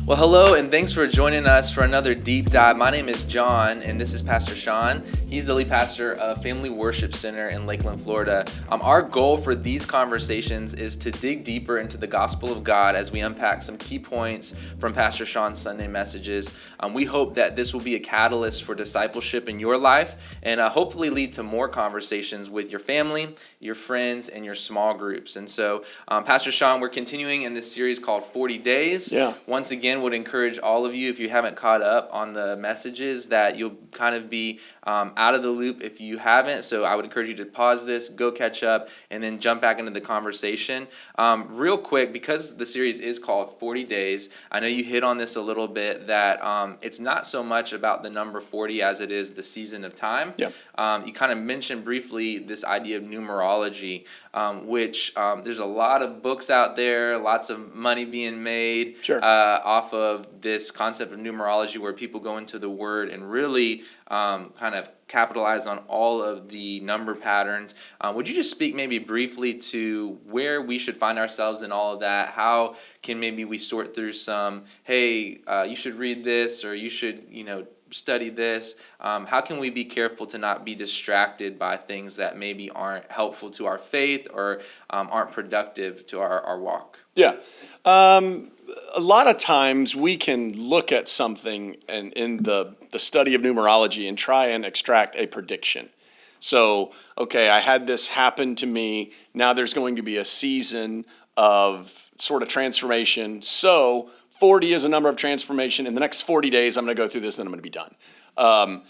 Well, hello, and thanks for joining us for another deep dive. My name is John, and this is Pastor Shawn. He's the lead pastor of Family Worship Center in Lakeland, Florida. Our goal for these conversations is to dig deeper into the gospel of God as we unpack some key points from Pastor Shawn's Sunday messages. We hope that this will be a catalyst for discipleship in your life and hopefully lead to more conversations with your family, your friends, and your small groups. And so, Pastor Shawn, we're continuing in this series called 40 Days. Yeah. Once again, would encourage all of you, if you haven't caught up on the messages, that you'll kind of be out of the loop if you haven't. So I would encourage you to pause this, go catch up, and then jump back into the conversation. Real quick, because the series is called 40 Days, I know you hit on this a little bit, that it's not so much about the number 40 as it is the season of time. Yeah. You kind of mentioned briefly this idea of numerology, which there's a lot of books out there, lots of money being made off of this concept of numerology, where people go into the word and really kind of capitalize on all of the number patterns. Would you just speak maybe briefly to where we should find ourselves in all of that? How can maybe we sort through some, hey, you should read this, or you should, study this? How can we be careful to not be distracted by things that maybe aren't helpful to our faith or aren't productive to our walk? Yeah. A lot of times we can look at something and in the study of numerology and try and extract a prediction. So, okay, I had this happen to me. Now there's going to be a season of sort of transformation. So 40 is a number of transformation. In the next 40 days, I'm going to go through this, then I'm going to be done.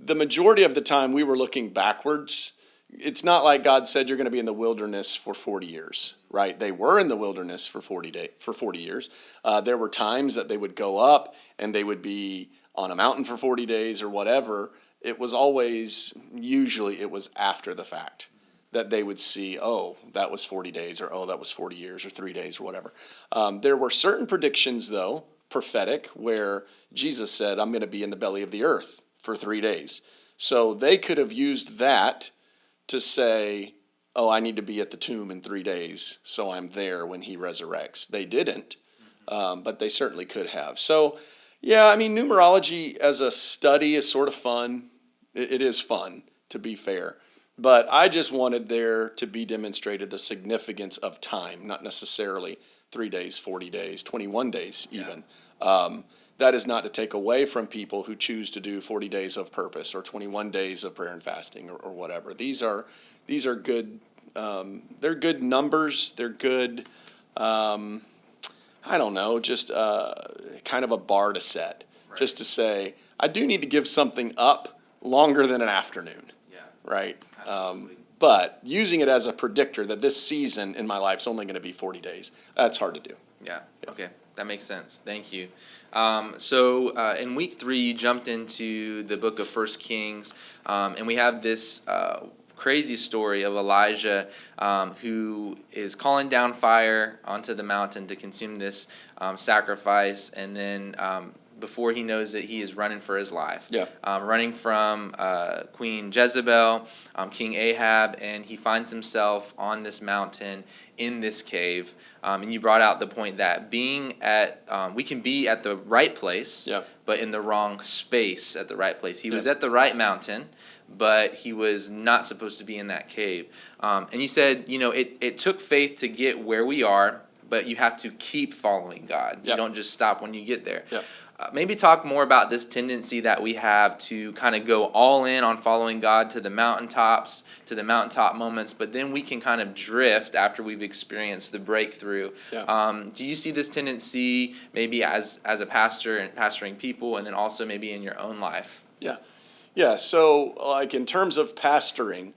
The majority of the time we were looking backwards. It's not like God said you're going to be in the wilderness for 40 years, right? They were in the wilderness for 40 years. There were times that they would go up and they would be on a mountain for 40 days or whatever. It was always, usually it was after the fact that they would see, oh, that was 40 days, or oh, that was 40 years, or 3 days, or whatever. There were certain predictions, though, prophetic, where Jesus said, I'm going to be in the belly of the earth for 3 days. So they could have used that to say, oh, I need to be at the tomb in 3 days, so I'm there when he resurrects. They didn't, but they certainly could have. So, yeah, I mean, numerology as a study is sort of fun. It is fun, to be fair. But I just wanted there to be demonstrated the significance of time, not necessarily 3 days, 40 days, 21 days even. That is not to take away from people who choose to do 40 days of purpose or 21 days of prayer and fasting or whatever. These are good. They're good numbers. They're good. I don't know, just kind of a bar to set, just to say I do need to give something up longer than an afternoon. Right. But using it as a predictor that this season in my life is only going to be 40 days, that's hard to do. Yeah. Okay. That makes sense. Thank you. So in week 3, you jumped into the book of 1 Kings, and we have this crazy story of Elijah who is calling down fire onto the mountain to consume this sacrifice, and then before he knows it, he is running for his life. Yeah. Running from Queen Jezebel, King Ahab, and he finds himself on this mountain in this cave. And you brought out the point that we can be at the right place, but in the wrong space at the right place. He was at the right mountain, but he was not supposed to be in that cave. And you said, it took faith to get where we are, but you have to keep following God. You don't just stop when you get there. Maybe talk more about this tendency that we have to kind of go all in on following God to the mountaintops, to the mountaintop moments, but then we can kind of drift after we've experienced the breakthrough. Do you see this tendency maybe as a pastor and pastoring people, and then also maybe in your own life? Yeah. So, like in terms of pastoring,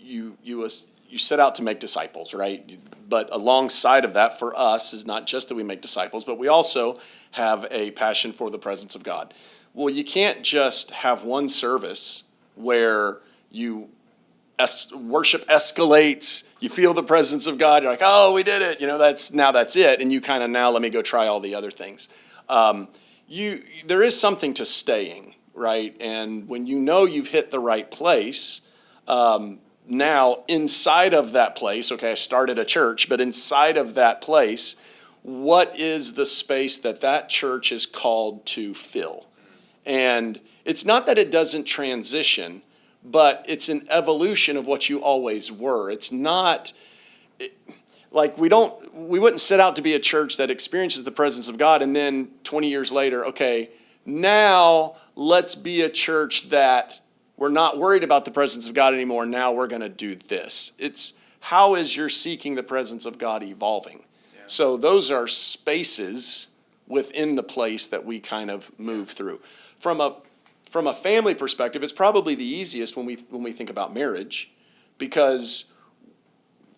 you set out to make disciples, right? But alongside of that, for us, is not just that we make disciples, but we also have a passion for the presence of God. Well, you can't just have one service where you worship escalates, you feel the presence of God, you're like, oh, we did it, that's it, and you kind of now let me go try all the other things. There is something to staying, right? And when you know you've hit the right place, now inside of that place, okay, I started a church, but inside of that place, what is the space that that church is called to fill? And it's not that it doesn't transition, but it's an evolution of what you always were. It's not like we wouldn't set out to be a church that experiences the presence of God and then 20 years later, okay, now let's be a church that we're not worried about the presence of God anymore. Now we're going to do this. It's how is your seeking the presence of God evolving? Yeah. So those are spaces within the place that we kind of move through. From a family perspective, it's probably the easiest when we think about marriage, because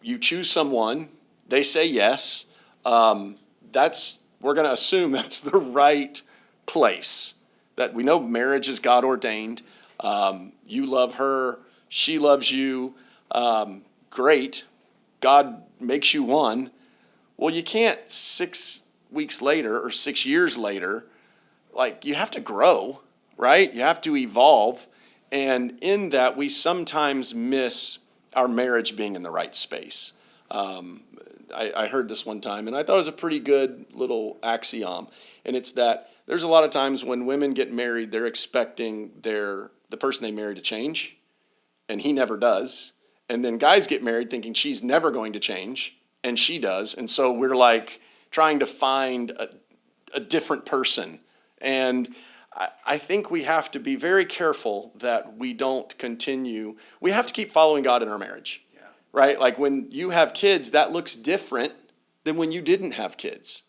you choose someone, they say yes. We're going to assume that's the right place. That we know marriage is God ordained. You love her, she loves you. Great. God makes you one. Well, you can't 6 weeks later or 6 years later, like you have to grow, right? You have to evolve. And in that, we sometimes miss our marriage being in the right space. I heard this one time, and I thought it was a pretty good little axiom. And it's that there's a lot of times when women get married, they're expecting the person they marry to change, and he never does. And then guys get married thinking she's never going to change, and she does. And so we're like trying to find a different person. And I think we have to be very careful that we don't continue. We have to keep following God in our marriage, right? Like when you have kids, that looks different than when you didn't have kids.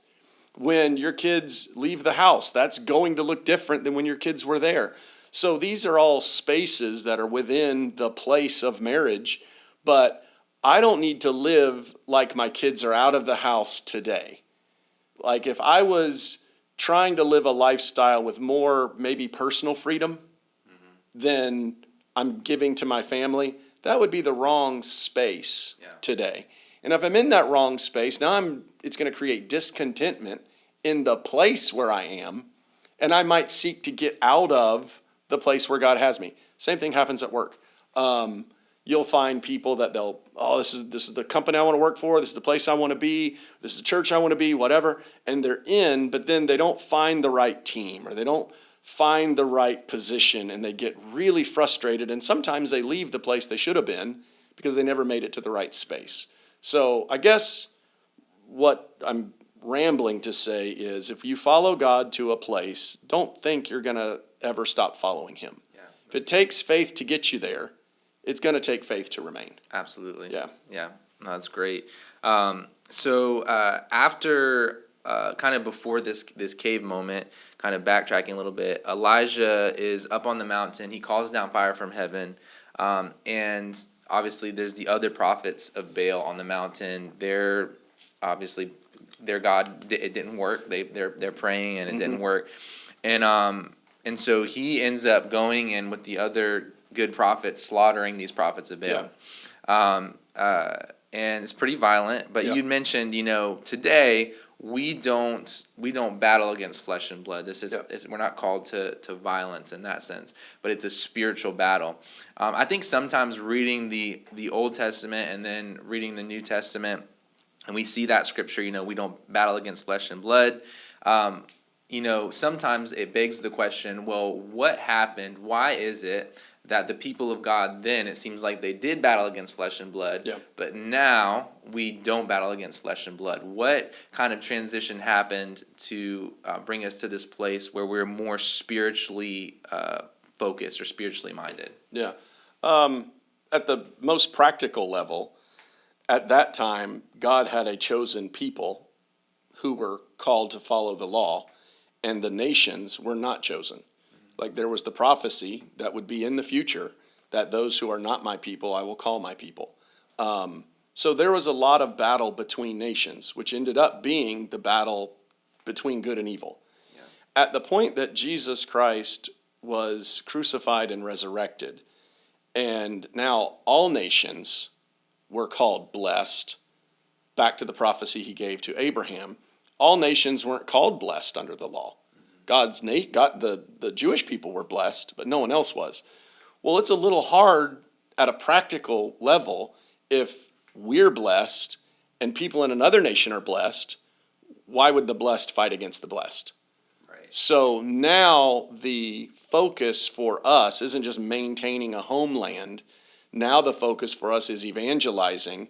When your kids leave the house, that's going to look different than when your kids were there. So these are all spaces that are within the place of marriage, but I don't need to live like my kids are out of the house today. Like if I was trying to live a lifestyle with more maybe personal freedom than I'm giving to my family, that would be the wrong space today. And if I'm in that wrong space, now it's going to create discontentment in the place where I am, and I might seek to get out of the place where God has me. Same thing happens at work. You'll find people that this is the company I want to work for, this is the place I want to be, this is the church I want to be, whatever, and they're in, but then they don't find the right team, or they don't find the right position, and they get really frustrated, and sometimes they leave the place they should have been because they never made it to the right space. So I guess what I'm rambling to say is if you follow God to a place, don't think you're going to ever stop following him. Yeah, if it takes faith to get you there, it's going to take faith to remain. Absolutely. Yeah. Yeah. No, that's great. So after kind of before this cave moment, kind of backtracking a little bit, Elijah is up on the mountain. He calls down fire from heaven. And obviously there's the other prophets of Baal on the mountain. They're obviously their God, it didn't work. They're praying and it didn't work. And so he ends up going in with the other good prophets, slaughtering these prophets of Baal. Yeah. And it's pretty violent. But you'd mentioned, today we don't battle against flesh and blood. This is we're not called to violence in that sense, but it's a spiritual battle. I think sometimes reading the Old Testament and then reading the New Testament, and we see that scripture, we don't battle against flesh and blood. Sometimes it begs the question, well, what happened? Why is it that the people of God then, it seems like they did battle against flesh and blood, but now we don't battle against flesh and blood? What kind of transition happened to bring us to this place where we're more spiritually focused or spiritually minded? Yeah. At the most practical level, at that time, God had a chosen people who were called to follow the law, and the nations were not chosen. Like there was the prophecy that would be in the future that those who are not my people, I will call my people. So there was a lot of battle between nations, which ended up being the battle between good and evil. Yeah. At the point that Jesus Christ was crucified and resurrected, and now all nations were called blessed, back to the prophecy he gave to Abraham, all nations weren't called blessed under the law. The Jewish people were blessed, but no one else was. Well, it's a little hard at a practical level, if we're blessed and people in another nation are blessed, why would the blessed fight against the blessed? Right. So now the focus for us isn't just maintaining a homeland. Now the focus for us is evangelizing.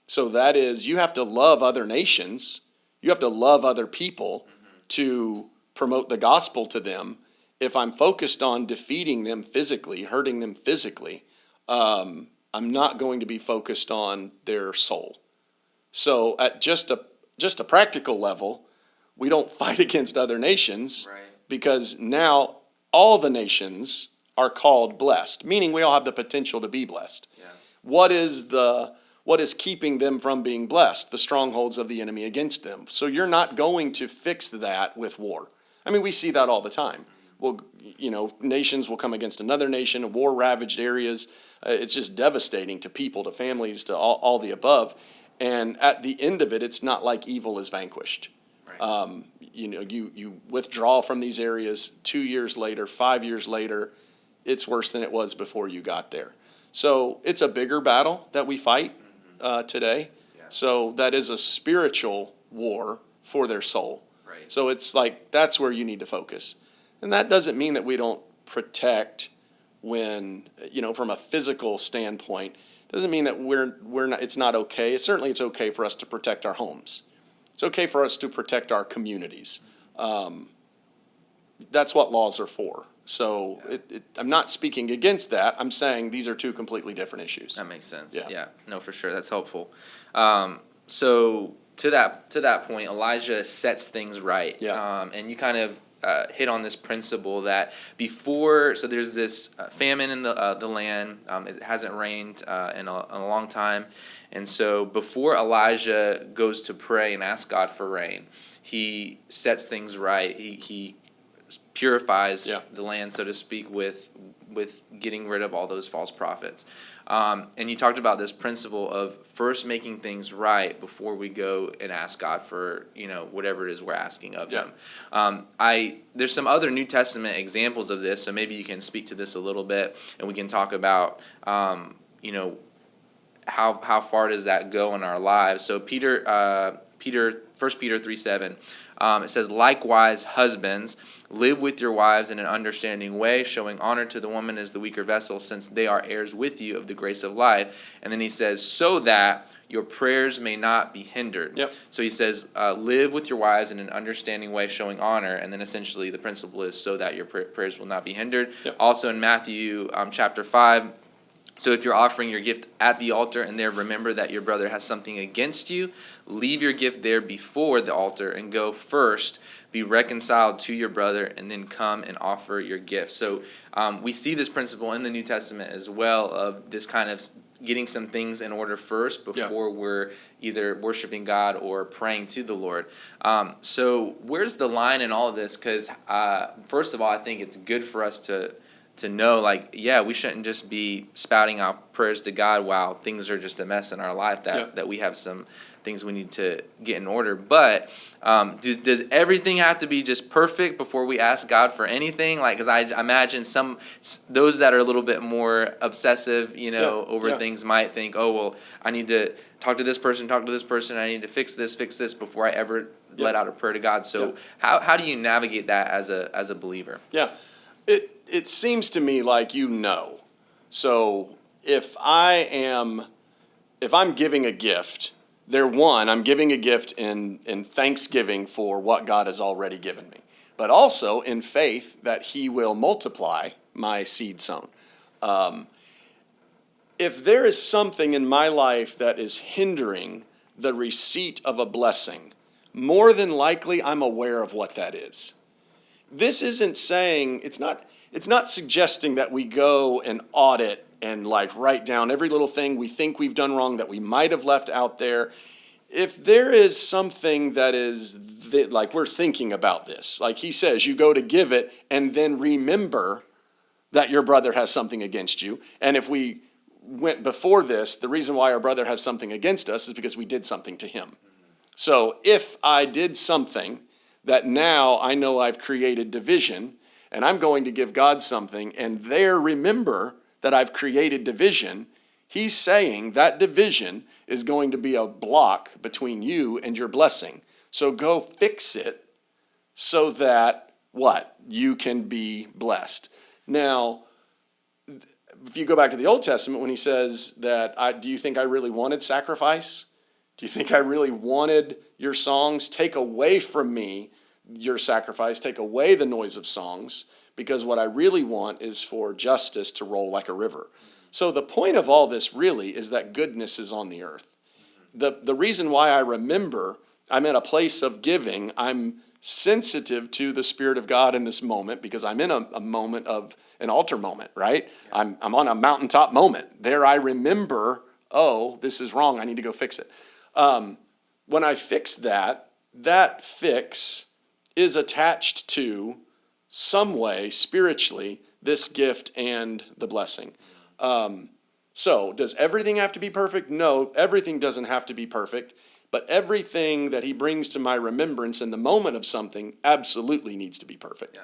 So that is, you have to love other nations. You have to love other people to promote the gospel to them. If I'm focused on defeating them physically, hurting them physically, I'm not going to be focused on their soul. So at just a practical level, we don't fight against other nations, Right. because now all the nations are called blessed, meaning we all have the potential to be blessed. Yeah. What is keeping them from being blessed? The strongholds of the enemy against them. So you're not going to fix that with war. I mean, we see that all the time. Well, nations will come against another nation, war-ravaged areas. It's just devastating to people, to families, to all the above. And at the end of it, it's not like evil is vanquished. Right. You withdraw from these areas 2 years later, 5 years later, it's worse than it was before you got there. So it's a bigger battle that we fight today. Yeah. So that is a spiritual war for their soul. Right. So it's like, that's where you need to focus. And that doesn't mean that we don't protect when, from a physical standpoint. Doesn't mean that we're not, it's not okay. Certainly it's okay for us to protect our homes. It's okay for us to protect our communities. That's what laws are for. So I'm not speaking against that. I'm saying these are two completely different issues. That makes sense. Yeah. Yeah. No, for sure. That's helpful. So to that point, Elijah sets things right. Yeah. And you kind of hit on this principle that before, so there's this famine in the land. It hasn't rained in a long time. And so before Elijah goes to pray and ask God for rain, he sets things right. He purifies the land, so to speak, with getting rid of all those false prophets. And you talked about this principle of first making things right before we go and ask God for whatever it is we're asking of Him. There's some other New Testament examples of this, so maybe you can speak to this a little bit, and we can talk about how far does that go in our lives. So 1 Peter 3:7, it says, "Likewise, husbands, live with your wives in an understanding way, showing honor to the woman as the weaker vessel, since they are heirs with you of the grace of life." And then he says, "So that your prayers may not be hindered." Yep. So he says, live with your wives in an understanding way, showing honor. And then essentially the principle is so that your prayers will not be hindered. Yep. Also in Matthew chapter 5, "So if you're offering your gift at the altar and there remember that your brother has something against you, leave your gift there before the altar and go first, be reconciled to your brother, and then come and offer your gift." So we see this principle in the New Testament as well, of this kind of getting some things in order first before we're either worshiping God or praying to the Lord. So where's the line in all of this? Because first of all, I think it's good for us to know, we shouldn't just be spouting out prayers to God while things are just a mess in our life, that we have some things we need to get in order. But does everything have to be just perfect before we ask God for anything? Because I imagine those that are a little bit more obsessive, over things might think, oh, well, I need to talk to this person, I need to fix this before I ever let out a prayer to God. So how do you navigate that as a believer? Yeah. It seems to me like So if I'm giving a gift, I'm giving a gift in thanksgiving for what God has already given me, but also in faith that He will multiply my seed sown. If there is something in my life that is hindering the receipt of a blessing, more than likely I'm aware of what that is. This isn't saying, it's not suggesting that we go and audit and write down every little thing we think we've done wrong that we might have left out there. If there is something that is we're thinking about this, like he says, you go to give it and then remember that your brother has something against you. And if we went before this, the reason why our brother has something against us is because we did something to him. So if I did something that now I know I've created division, and I'm going to give God something, and there remember that I've created division, He's saying that division is going to be a block between you and your blessing. So go fix it so that what? You can be blessed. Now, if you go back to the Old Testament, when he says that, do you think I really wanted sacrifice? Do you think I really wanted your songs? Take away from me your sacrifice. Take away the noise of songs, because what I really want is for justice to roll like a river. So the point of all this really is that goodness is on the earth. The reason why I remember I'm in a place of giving, I'm sensitive to the Spirit of God in this moment, because I'm in a moment of an altar moment, right? Yeah. I'm on a mountaintop moment. There I remember, oh, this is wrong. I need to go fix it. When I fix that, that fix is attached to some way spiritually this gift and the blessing. So does everything have to be perfect? No, everything doesn't have to be perfect. But everything that he brings to my remembrance in the moment of something absolutely needs to be perfect. Yeah.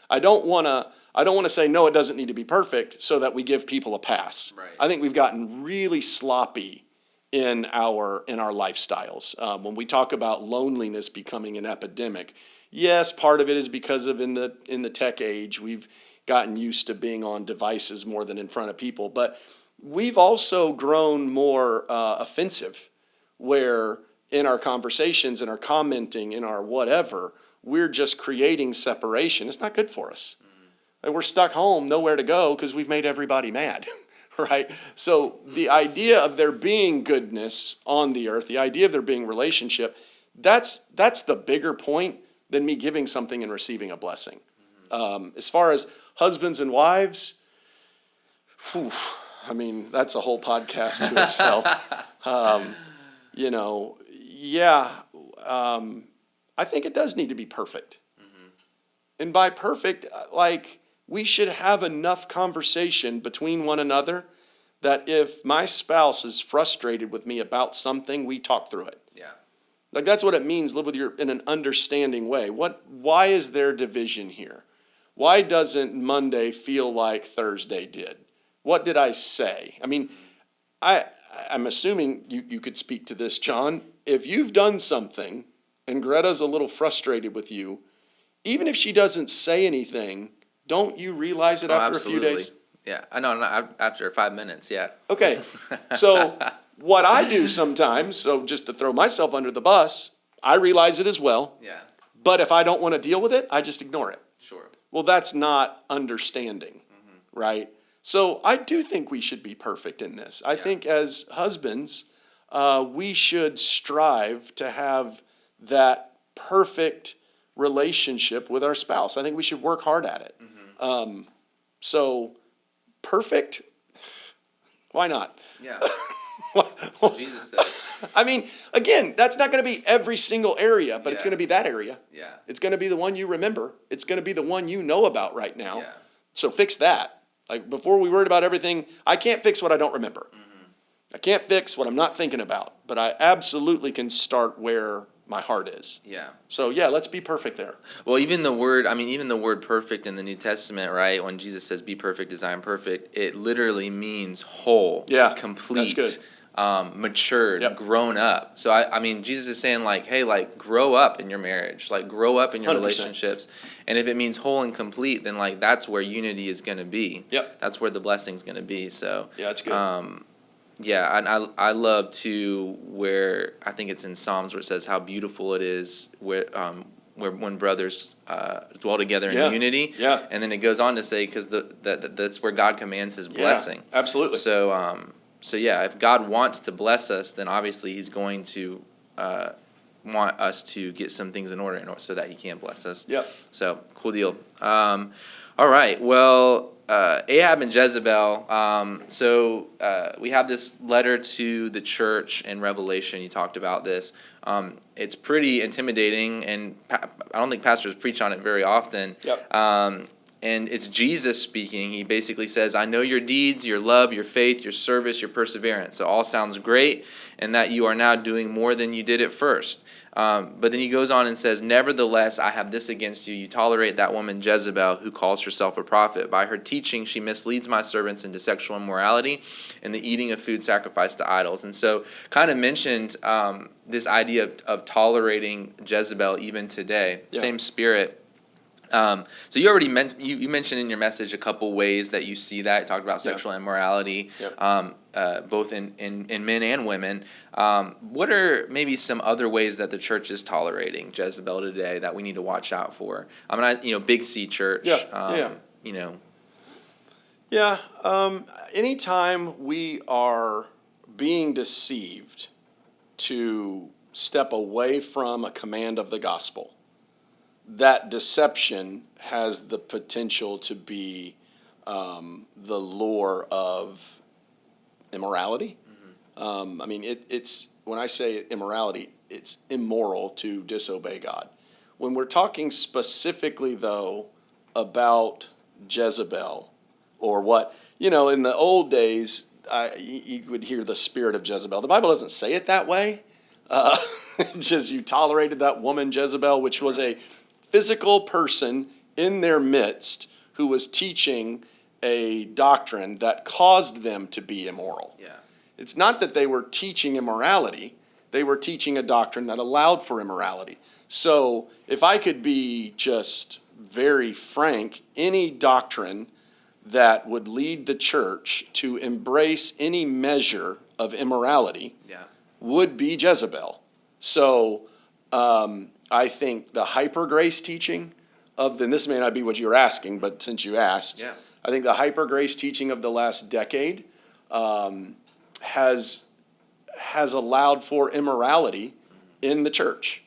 I don't want to say, no, it doesn't need to be perfect, so that we give people a pass. Right. I think we've gotten really sloppy in our lifestyles. When we talk about loneliness becoming an epidemic, yes, part of it is because of in the tech age, we've gotten used to being on devices more than in front of people. But we've also grown more offensive, where in our conversations, in our commenting, in our whatever, we're just creating separation. It's not good for us. We're stuck home, nowhere to go, because we've made everybody mad, right? So the idea of there being goodness on the earth, the idea of there being relationship, that's the bigger point than me giving something and receiving a blessing. As far as husbands and wives, I mean, that's a whole podcast to itself. I think it does need to be perfect. Mm-hmm. And by perfect, like, we should have enough conversation between one another that if my spouse is frustrated with me about something, we talk through it. Yeah. Like, that's what it means, live with in an understanding way. Why is there division here? Why doesn't Monday feel like Thursday did? What did I say? I mean, I'm assuming you could speak to this, John. If you've done something and Greta's a little frustrated with you, even if she doesn't say anything, don't you realize it after absolutely. A few days? Yeah, I know. After 5 minutes, yeah. Okay, so what I do sometimes, so just to throw myself under the bus, I realize it as well. Yeah. But if I don't want to deal with it, I just ignore it. Sure. Well, that's not understanding, right? So I do think we should be perfect in this. I think as husbands, we should strive to have that perfect relationship with our spouse. I think we should work hard at it. Mm-hmm. So perfect, why not? Yeah. That's what Jesus said. I mean, again, that's not going to be every single area, but it's going to be that area. Yeah. It's going to be the one you remember. It's going to be the one you know about right now. Yeah. So fix that. Like, before we worried about everything, I can't fix what I don't remember. Mm-hmm. I can't fix what I'm not thinking about, but I absolutely can start where my heart is. Yeah. So yeah, let's be perfect there. Well, even the word perfect in the New Testament, right? When Jesus says be perfect as I am perfect, it literally means whole, complete, that's good. Matured, grown up. So I mean, Jesus is saying, like, hey, like, grow up in your marriage, like, grow up in your 100%. Relationships. And if it means whole and complete, then, like, that's where unity is going to be. Yep. That's where the blessing's going to be. So yeah, that's good. Yeah, and I love too where I think it's in Psalms where it says how beautiful it is where when brothers dwell together in unity. Yeah. And then it goes on to say, because that's where God commands His blessing. Yeah, absolutely. So yeah, if God wants to bless us, then obviously He's going to want us to get some things in order so that He can bless us. Yep. So cool deal. All right. Well, Ahab and Jezebel. So we have this letter to the church in Revelation. You talked about this. It's pretty intimidating, and I don't think pastors preach on it very often. Yep. And it's Jesus speaking. He basically says, I know your deeds, your love, your faith, your service, your perseverance. So all sounds great, and that you are now doing more than you did at first. But then he goes on and says, nevertheless, I have this against you. You tolerate that woman Jezebel, who calls herself a prophet. By her teaching, she misleads my servants into sexual immorality and the eating of food sacrificed to idols. And so kind of mentioned this idea of tolerating Jezebel even today. Yeah. Same spirit. So you already you mentioned in your message a couple ways that you see that. You talked about sexual immorality, both in men and women. What are maybe some other ways that the church is tolerating Jezebel today that we need to watch out for? I mean, Big C Church. Anytime we are being deceived to step away from a command of the gospel, that deception has the potential to be the lure of immorality. It's when I say immorality, it's immoral to disobey God. When we're talking specifically, though, about Jezebel, or what, in the old days, you would hear the spirit of Jezebel. The Bible doesn't say it that way. Just you tolerated that woman Jezebel, which was a physical person in their midst who was teaching a doctrine that caused them to be immoral. Yeah. It's not that they were teaching immorality. They were teaching a doctrine that allowed for immorality. So if I could be just very frank, any doctrine that would lead the church to embrace any measure of immorality would be Jezebel. So I think the hyper grace teaching and this may not be what you were asking, but since you asked, I think the hyper grace teaching of the last decade has allowed for immorality in the church.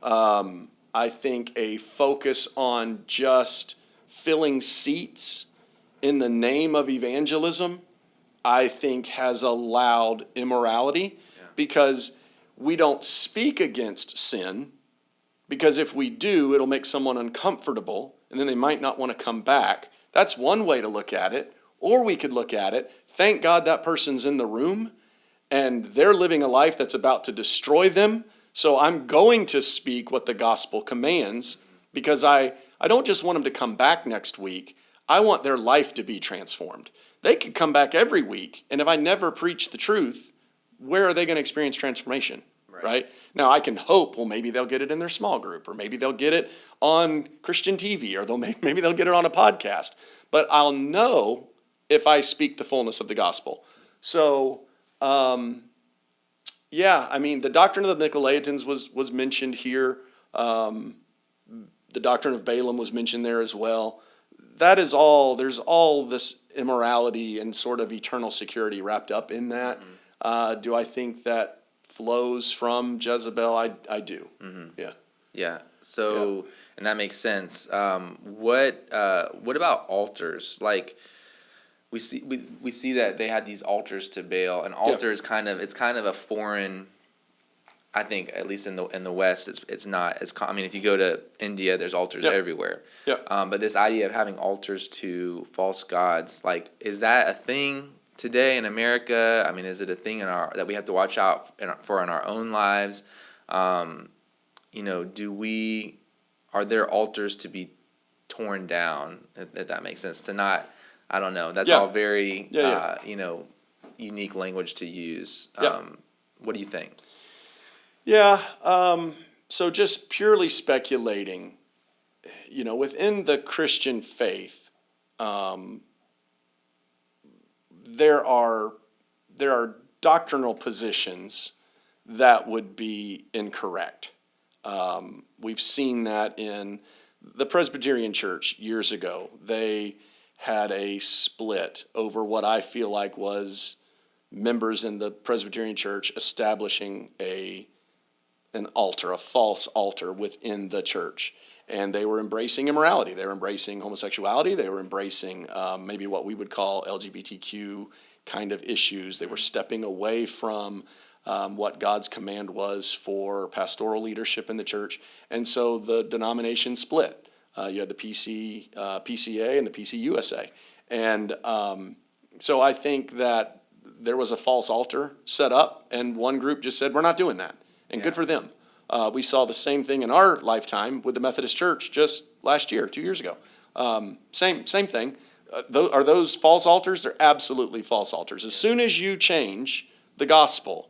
I think a focus on just filling seats in the name of evangelism, I think, has allowed immorality because we don't speak against sin, because if we do, it'll make someone uncomfortable, and then they might not want to come back. That's one way to look at it. Or we could look at it, thank God that person's in the room, and they're living a life that's about to destroy them, so I'm going to speak what the gospel commands, because I don't just want them to come back next week. I want their life to be transformed. They could come back every week, and if I never preach the truth, where are they going to experience transformation? Right? Now, I can hope, maybe they'll get it in their small group, or maybe they'll get it on Christian TV, or maybe they'll get it on a podcast. But I'll know if I speak the fullness of the gospel. So, the doctrine of the Nicolaitans was mentioned here. The doctrine of Balaam was mentioned there as well. That is all, there's all this immorality and sort of eternal security wrapped up in that. Mm-hmm. Do I think that flows from Jezebel? I do. Mm-hmm. Yeah. So, and that makes sense. What about altars? Like, we see that they had these altars to Baal. An altar is kind of a foreign. I think, at least in the West, it's not as common. I mean, if you go to India, there's altars everywhere. But this idea of having altars to false gods, like, is that a thing today in America? I mean, is it a thing that we have to watch out for in our own lives? Are there altars to be torn down? If that makes sense. To not, I don't know. That's all very unique language to use. What do you think? So just purely speculating, within the Christian faith, there are doctrinal positions that would be incorrect. We've seen that in the Presbyterian Church years ago. They had a split over what I feel like was members in the Presbyterian Church establishing an altar, a false altar within the church. And they were embracing immorality. They were embracing homosexuality. They were embracing maybe what we would call LGBTQ kind of issues. They were stepping away from what God's command was for pastoral leadership in the church. And so the denomination split. You had the PCA and the PCUSA. And so I think that there was a false altar set up, and one group just said, we're not doing that. And good for them. We saw the same thing in our lifetime with the Methodist Church just last year, 2 years ago. Same thing. Are those false altars? They're absolutely false altars. As soon as you change the gospel,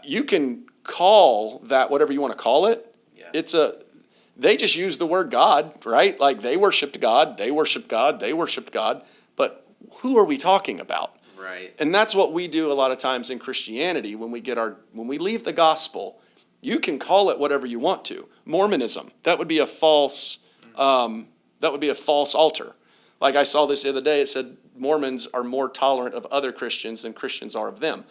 you can call that whatever you want to call it. Yeah. They just use the word God, right? Like they worshiped God, they worshiped God, they worshiped God. But who are we talking about? Right. And that's what we do a lot of times in Christianity when we leave the gospel. You can call it whatever you want to. Mormonism, that would be a false altar. Like I saw this the other day, it said Mormons are more tolerant of other Christians than Christians are of them.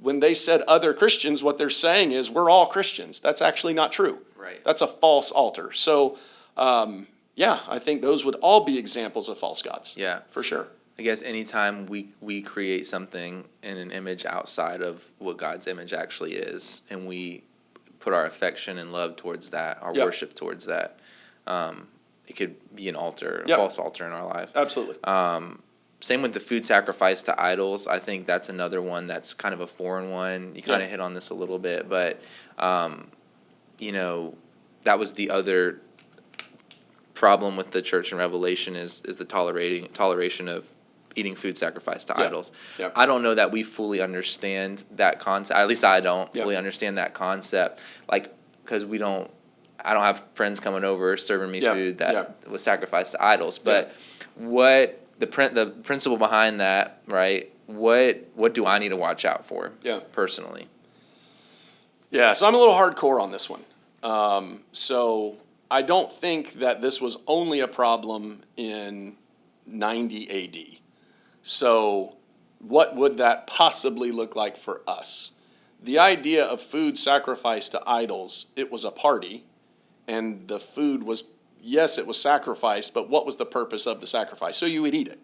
When they said other Christians, what they're saying is we're all Christians. That's actually not true. Right. That's a false altar. So, I think those would all be examples of false gods. Yeah. For sure. I guess anytime we create something in an image outside of what God's image actually is, and we put our affection and love towards that, our worship towards that, it could be an altar, a false altar in our life. Absolutely. Same with the food sacrifice to idols. I think that's another one that's kind of a foreign one. You kind of hit on this a little bit, but that was the other problem with the church in Revelation is the toleration of eating food sacrificed to idols. Yeah. I don't know that we fully understand that concept. At least I don't fully understand that concept. Like, because I don't have friends coming over serving me food that was sacrificed to idols. But what the principle behind that, right? What do I need to watch out for? Personally. Yeah, so I'm a little hardcore on this one. So I don't think that this was only a problem in 90 AD. So what would that possibly look like for us? The idea of food sacrificed to idols, it was a party, and the food was, yes, it was sacrificed, but what was the purpose of the sacrifice? So you would eat it.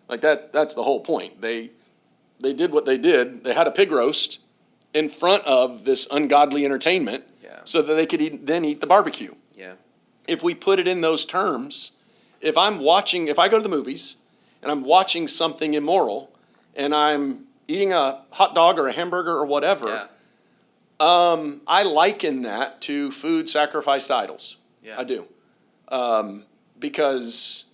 Like that's the whole point. They did what they did. They had a pig roast in front of this ungodly entertainment so that they could then eat the barbecue. Yeah. If we put it in those terms, if I go to the movies and I'm watching something immoral and I'm eating a hot dog or a hamburger or whatever, I liken that to food sacrificed to idols. Yeah. I do. Because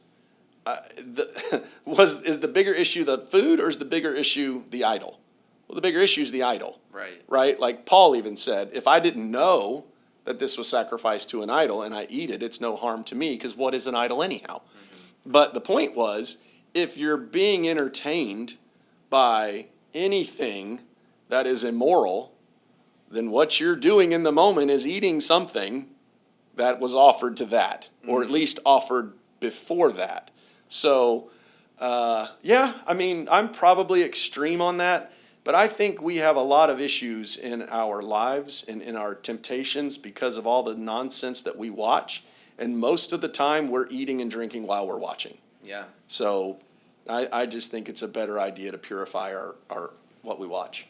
is the bigger issue the food or is the bigger issue the idol? Well, the bigger issue is the idol. Right. Right? Like Paul even said, if I didn't know that this was sacrificed to an idol and I eat it, it's no harm to me, because what is an idol anyhow? Mm-hmm. But the point was, if you're being entertained by anything that is immoral, then what you're doing in the moment is eating something that was offered to that, or at least offered before that. So, I'm probably extreme on that. But I think we have a lot of issues in our lives and in our temptations because of all the nonsense that we watch. And most of the time we're eating and drinking while we're watching. Yeah. So I just think it's a better idea to purify our what we watch.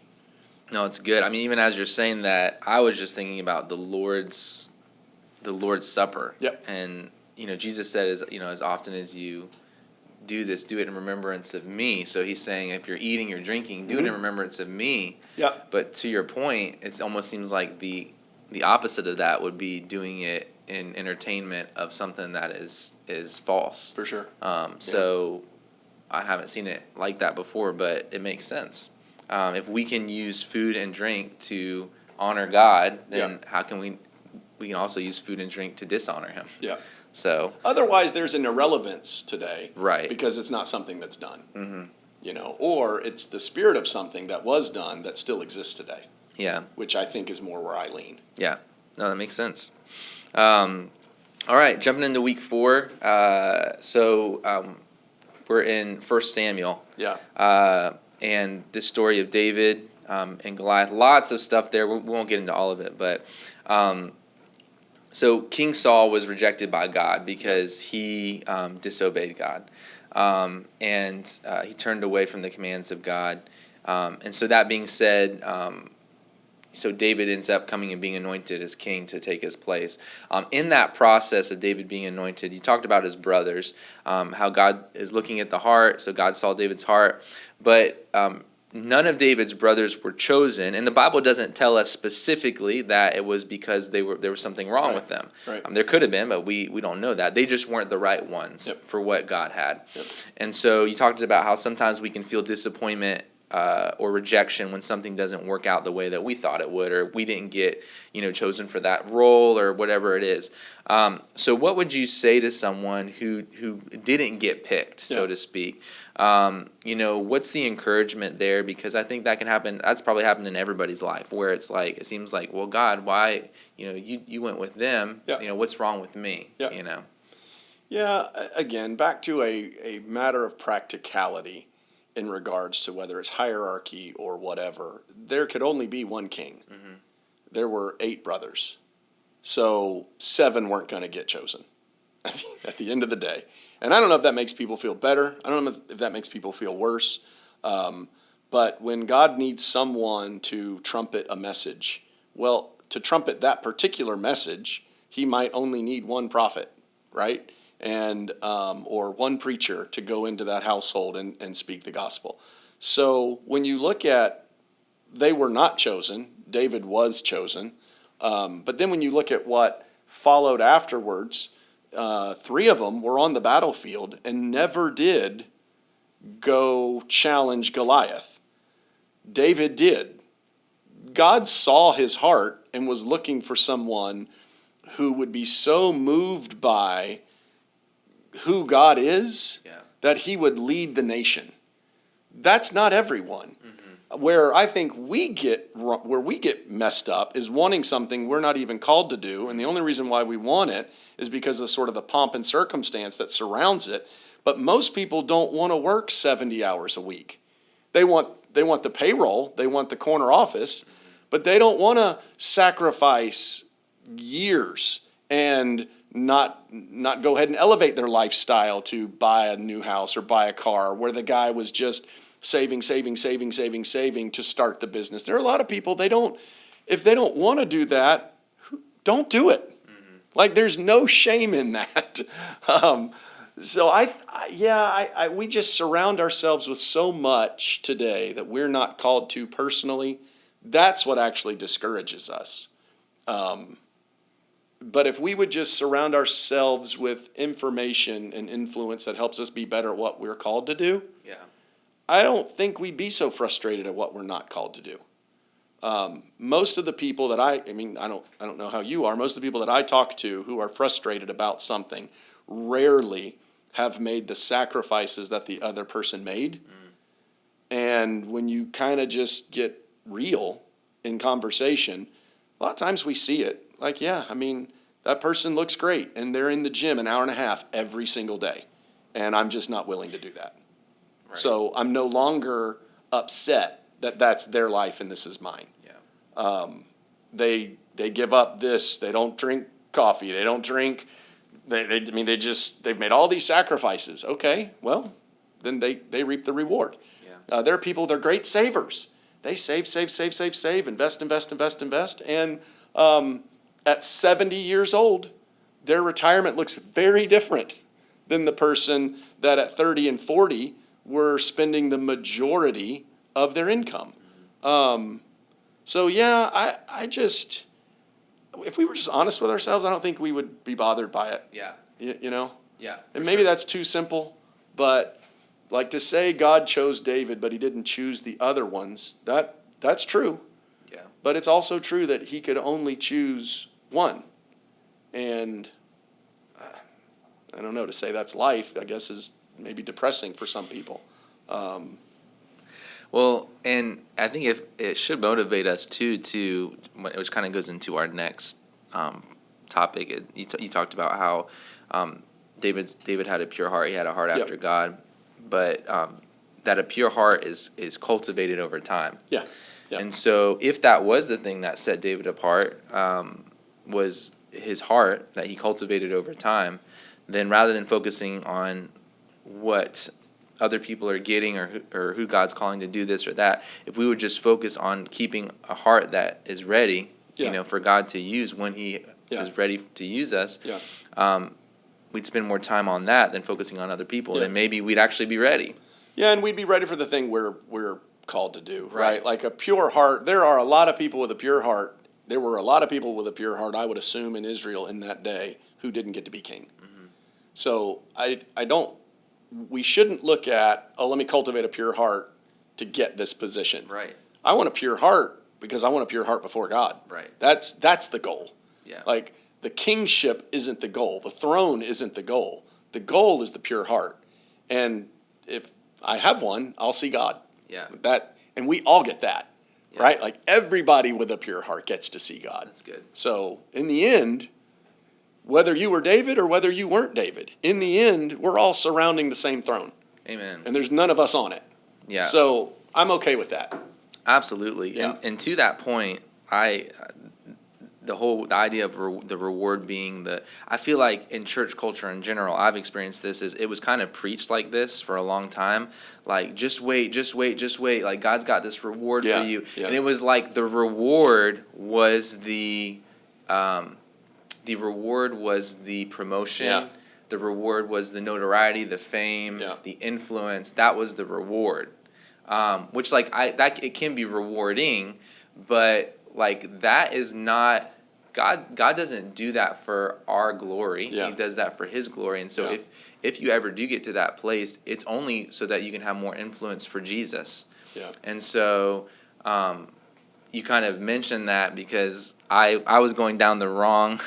No, it's good. I mean, even as you're saying that, I was just thinking about the Lord's Supper. Yep. And, Jesus said, as often as you do this, do it in remembrance of me. So he's saying, if you're eating or drinking, do it in remembrance of me. Yeah. But to your point, it almost seems like the opposite of that would be doing it in entertainment of something that is false. For sure. So I haven't seen it like that before, but it makes sense. If we can use food and drink to honor God, then how can we can also use food and drink to dishonor him? Yeah. So otherwise, there's an irrelevance today, right? Because it's not something that's done, or it's the spirit of something that was done that still exists today. Yeah, which I think is more where I lean. Yeah, no, that makes sense. All right, jumping into week 4. We're in 1 Samuel. Yeah, and this story of David and Goliath. Lots of stuff there. We won't get into all of it, but. So King Saul was rejected by God because he disobeyed God, and he turned away from the commands of God. And so that being said, so David ends up coming and being anointed as king to take his place. In that process of David being anointed, you talked about his brothers, how God is looking at the heart. So God saw David's heart, but none of David's brothers were chosen, and the Bible doesn't tell us specifically that it was because there was something wrong with them. Right. There could have been, but we don't know that. They just weren't the right ones for what God had. And so you talked about how sometimes we can feel disappointment or rejection when something doesn't work out the way that we thought it would, or we didn't get chosen for that role or whatever it is. So what would you say to someone who didn't get picked, so to speak? What's the encouragement there? Because I think that can happen. That's probably happened in everybody's life, where it's like, it seems like, well, God, why, you went with them, what's wrong with me, Yeah, again, back to a matter of practicality in regards to whether it's hierarchy or whatever. There could only be one king. Mm-hmm. There were 8 brothers. So 7 weren't going to get chosen at the end of the day. And I don't know if that makes people feel better. I don't know if that makes people feel worse. But when God needs someone to trumpet a message, well, to trumpet that particular message, he might only need one prophet, right? And or one preacher to go into that household and speak the gospel. So when you look at, they were not chosen, David was chosen. But then when you look at what followed afterwards, 3 of them were on the battlefield and never did go challenge Goliath. David did. God saw his heart and was looking for someone who would be so moved by who God is that he would lead the nation. That's not everyone. Mm-hmm. Where I think we get messed up is wanting something we're not even called to do, and the only reason why we want it is because of sort of the pomp and circumstance that surrounds it. But most people don't want to work 70 hours a week. They want the payroll, they want the corner office, but they don't want to sacrifice years and not go ahead and elevate their lifestyle to buy a new house or buy a car, where the guy was just saving to start the business. There are a lot of people, if they don't want to do that, don't do it. Mm-hmm. Like, there's no shame in that. So we just surround ourselves with so much today that we're not called to personally. That's what actually discourages us. But if we would just surround ourselves with information and influence that helps us be better at what we're called to do, I don't think we'd be so frustrated at what we're not called to do. Most of the people that I don't know how you are, most of the people that I talk to who are frustrated about something rarely have made the sacrifices that the other person made. And when you kind of just get real in conversation, a lot of times we see it. Like, that person looks great, and they're in the gym an hour and a half every single day, and I'm just not willing to do that. Right. So I'm no longer upset that that's their life and this is mine. Yeah. They give up this. They don't drink coffee. They don't drink. They've made all these sacrifices. Okay, well, then they reap the reward. Yeah. There are people, they're great savers. They save, invest, and at 70 years old, their retirement looks very different than the person that at 30 and 40 were spending the majority of their income. If we were just honest with ourselves, I don't think we would be bothered by it. Yeah. Yeah. And maybe that's too simple, but like to say God chose David, but he didn't choose the other ones, that's true. Yeah. But it's also true that he could only choose one. And I don't know, to say that's life, I guess, is maybe depressing for some people. Well, and I think it should motivate us too, which kind of goes into our next topic. You talked about how David had a pure heart. He had a heart after God, but that a pure heart is cultivated over time. Yeah. And so if that was the thing that set David apart, was his heart that he cultivated over time, then rather than focusing on what other people are getting, or who God's calling to do this or that, if we would just focus on keeping a heart that is ready, for God to use when He is ready to use us, we'd spend more time on that than focusing on other people. Then maybe we'd actually be ready. Yeah, and we'd be ready for the thing we're called to do, right? Like a pure heart. There are a lot of people with a pure heart. There were a lot of people with a pure heart, I would assume, in Israel in that day who didn't get to be king. Mm-hmm. So we shouldn't look at, let me cultivate a pure heart to get this position. Right. I want a pure heart because I want a pure heart before God. Right. That's the goal. Yeah. Like the kingship isn't the goal. The throne isn't the goal. The goal is the pure heart. And if I have one, I'll see God. Yeah. And we all get that. Yeah. Right? Like everybody with a pure heart gets to see God. That's good. So in the end, whether you were David or whether you weren't David, in the end, we're all surrounding the same throne. Amen. And there's none of us on it. Yeah. So I'm okay with that. Absolutely. Yeah. And to that point, the idea of the reward being I feel like in church culture in general, I've experienced this, is it was kind of preached like this for a long time. Like, just wait. Like, God's got this reward for you. Yeah. And it was like the reward was the promotion. Yeah. The reward was the notoriety, the fame, the influence. That was the reward. Which it can be rewarding, but like that is not God. God doesn't do that for our glory. Yeah. He does that for His glory. And so if you ever do get to that place, it's only so that you can have more influence for Jesus. Yeah. And so you kind of mentioned that because I was going down the wrong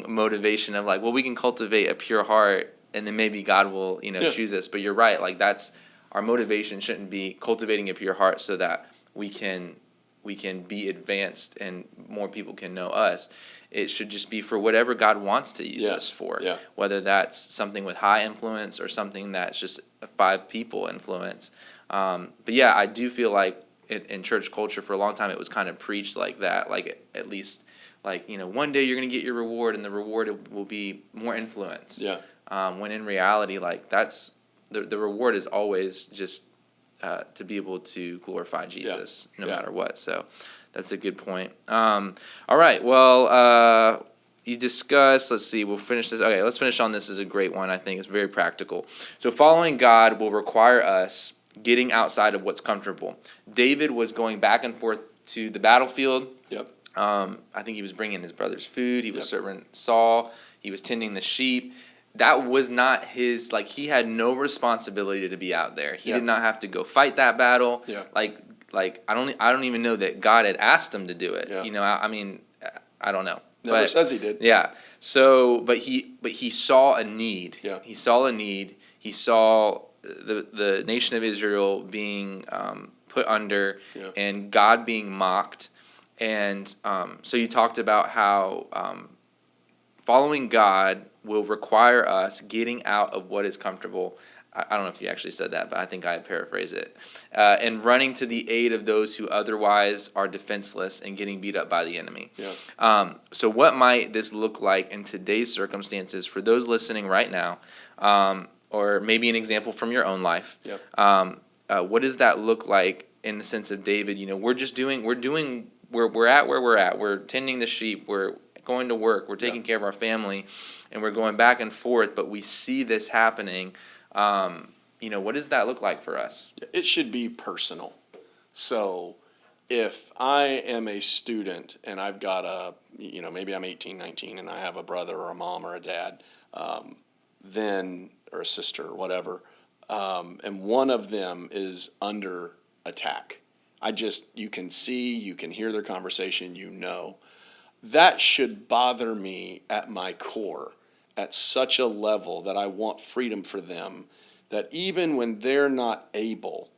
motivation of like, well, we can cultivate a pure heart and then maybe God will choose us. But you're right. Like that's our motivation shouldn't be cultivating a pure heart so that we can be advanced and more people can know us. It should just be for whatever God wants to use us for, whether that's something with high influence or something that's just a 5 people influence. But yeah, I do feel like in church culture for a long time it was kind of preached like that, like at least like, one day you're going to get your reward and the reward will be more influence. Yeah. When in reality, like that's the reward is always just to be able to glorify Jesus no matter what. So that's a good point. All right. Well, you discussed, let's see, we'll finish this. Okay, let's finish on this. This is a great one. I think it's very practical. So following God will require us getting outside of what's comfortable. David was going back and forth to the battlefield. Yep. I think he was bringing his brother's food. He was serving Saul. He was tending the sheep. That was not his, like, he had no responsibility to be out there. He did not have to go fight that battle. Yeah. Like I don't even know that God had asked him to do it. Yeah. I mean, I don't know. Never says he did. Yeah. So, but he saw a need. Yeah. He saw a need. He saw the nation of Israel being put under and God being mocked. And so you talked about how following God will require us getting out of what is comfortable. I don't know if you actually said that, but I think I paraphrase it. And running to the aid of those who otherwise are defenseless and getting beat up by the enemy. Yeah. So what might this look like in today's circumstances for those listening right now? Or maybe an example from your own life. Yep. What does that look like in the sense of David? We're at where we're at. We're tending the sheep. We're going to work. We're taking care of our family, and we're going back and forth. But we see this happening. What does that look like for us? It should be personal. So if I am a student and I've got maybe I'm 18, 19, and I have a brother or a mom or a dad, or a sister or whatever, and one of them is under attack. You can see, you can hear their conversation, that should bother me at my core at such a level that I want freedom for them, that even when they're not able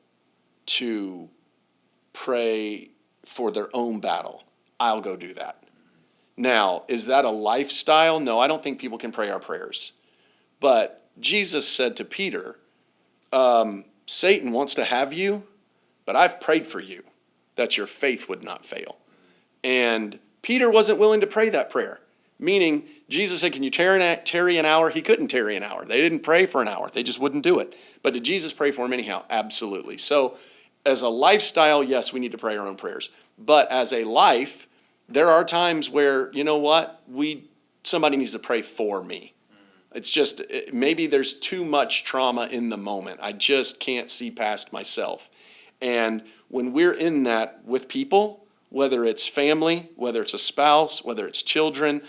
to pray for their own battle, I'll go do that. Now, is that a lifestyle? No, I don't think people can pray our prayers. But Jesus said to Peter, Satan wants to have you, but I've prayed for you that your faith would not fail. And Peter wasn't willing to pray that prayer. Meaning, Jesus said, can you tarry an hour? He couldn't tarry an hour. They didn't pray for an hour. They just wouldn't do it. But did Jesus pray for him anyhow? Absolutely. So as a lifestyle, yes, we need to pray our own prayers. But as a life, there are times where, you know what, somebody needs to pray for me. It's just, maybe there's too much trauma in the moment. I just can't see past myself. And when we're in that with people, whether it's family, whether it's a spouse, whether it's children,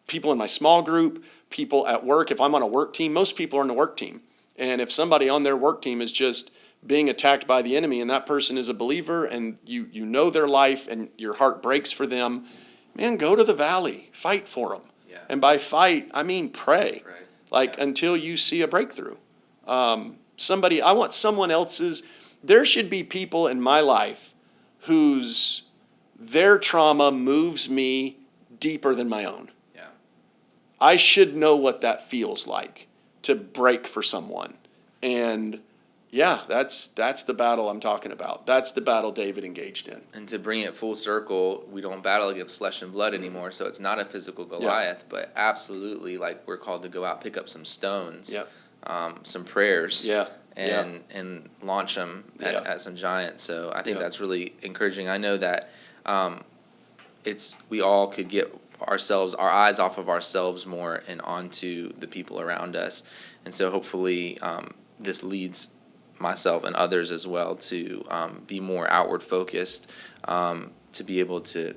people in my small group, people at work, if I'm on a work team, most people are on a work team. And if somebody on their work team is just being attacked by the enemy and that person is a believer and you know their life and your heart breaks for them, man, go to the valley, fight for them. Yeah. And by fight, I mean pray. Right. Until you see a breakthrough. I want someone else's, there should be people in my life their trauma moves me deeper than my own. Yeah. I should know what that feels like to break for someone. And yeah, that's the battle I'm talking about. That's the battle David engaged in. And to bring it full circle, we don't battle against flesh and blood anymore, so it's not a physical Goliath, but absolutely, like, we're called to go out, pick up some stones, some prayers, and launch them at some giants. So I think that's really encouraging. I know that we all could get our eyes off of ourselves more and onto the people around us. And so hopefully this leads myself and others as well to be more outward focused, to be able to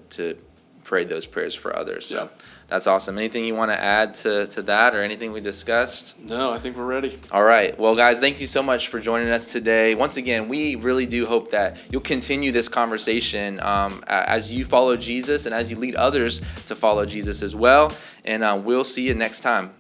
pray those prayers for others. So that's awesome. Anything you want to add to that or anything we discussed? No, I think we're ready. All right. Well, guys, thank you so much for joining us today. Once again, we really do hope that you'll continue this conversation as you follow Jesus and as you lead others to follow Jesus as well. And we'll see you next time.